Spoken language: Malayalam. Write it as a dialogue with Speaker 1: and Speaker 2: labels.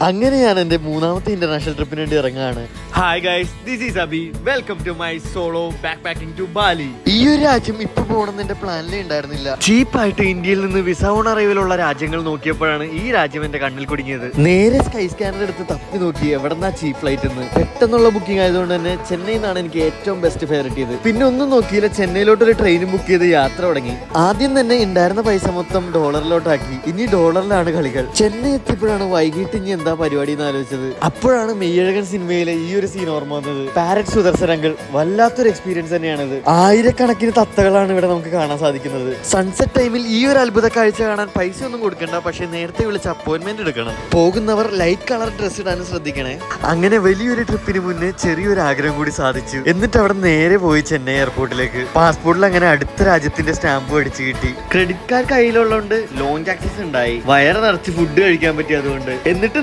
Speaker 1: അങ്ങനെയാണ് എന്റെ മൂന്നാമത്തെ ഇന്റർനാഷണൽ ട്രിപ്പിന് വേണ്ടി ഇറങ്ങുകയാണ്.
Speaker 2: Hi guys, this is Abi. Welcome to my solo backpacking to Bali.
Speaker 1: ഈ ഒരു രാജ്യം ഇപ്പൊ പോകണമെന്ന് എന്റെ പ്ലാനിലേ ഉണ്ടായിരുന്നില്ല. ചീപ്പായിട്ട് ഇന്ത്യയിൽ നിന്ന് വിസ ഓൺ അറൈവലുള്ള രാജ്യങ്ങൾ നോക്കിയപ്പോഴാണ് ഈ രാജ്യം എന്റെ കണ്ണിൽ കുടുങ്ങിയത്. നേരെ സ്കൈ സ്കാനർ എടുത്ത് തപ്പി നോക്കി എവിടെന്നാ ചീപ്പ് ഫ്ലൈറ്റ് എന്ന്. പെട്ടെന്നുള്ള ബുക്കിംഗ് ആയതുകൊണ്ട് തന്നെ ചെന്നൈയിൽ നിന്നാണ് എനിക്ക് ഏറ്റവും ബെസ്റ്റ് ഫെയർ കിട്ടിയത്. പിന്നെ ഒന്നും നോക്കിയില്ല, ചെന്നൈയിലോട്ട് ഒരു ട്രെയിനും ബുക്ക് ചെയ്ത് യാത്ര തുടങ്ങി. ആദ്യം തന്നെ ഉണ്ടായിരുന്ന പൈസ മൊത്തം ഡോളറിലോട്ടാക്കി. ഇനി ഡോളറിലാണ് കളികൾ. ചെന്നൈ എത്തിയപ്പോഴാണ് വൈകിട്ട് ഇനി എന്താ പരിപാടി എന്ന് ആലോചിച്ചത്. അപ്പോഴാണ് മെയ്യഴകൻ സിനിമയിലെ ഈ ഒരു സീൻ ഓർമ്മ വന്നത്. പാരറ്റ് സുദർശൻ അങ്കിൾ വല്ലാത്തൊരു എക്സ്പീരിയൻസ് തന്നെയാണിത്. ആയിരക്കണക്കിന് തത്തകളാണ് ഇവിടെ നമുക്ക് കാണാൻ സാധിക്കുന്നത്. സൺസെറ്റ് ടൈമിൽ ഈ ഒരു അത്ഭുത കാഴ്ച കാണാൻ പൈസ ഒന്നും കൊടുക്കണ്ട, പക്ഷെ നേരത്തെ വിളിച്ച് അപ്പോയിന്റ്മെന്റ് എടുക്കണം. പോകുന്നവർ ലൈറ്റ് കളർ ഡ്രസ് ഇടാനും ശ്രദ്ധിക്കണേ. അങ്ങനെ വലിയൊരു ട്രിപ്പിന് മുന്നേ ചെറിയൊരു ആഗ്രഹം കൂടി സാധിച്ചു. എന്നിട്ട് അവിടെ നേരെ പോയി ചെന്നൈ എയർപോർട്ടിലേക്ക്. പാസ്പോർട്ടിൽ അങ്ങനെ അടുത്ത രാജ്യത്തിന്റെ സ്റ്റാമ്പ് അടിച്ചു കിട്ടി. ക്രെഡിറ്റ് കാർഡ് കയ്യിലുള്ളതുകൊണ്ട് ലോഞ്ച് ആക്സസ് ഉണ്ടായി. വയറ് നിറച്ച് ഫുഡ് കഴിക്കാൻ പറ്റി അതുകൊണ്ട്. എന്നിട്ട്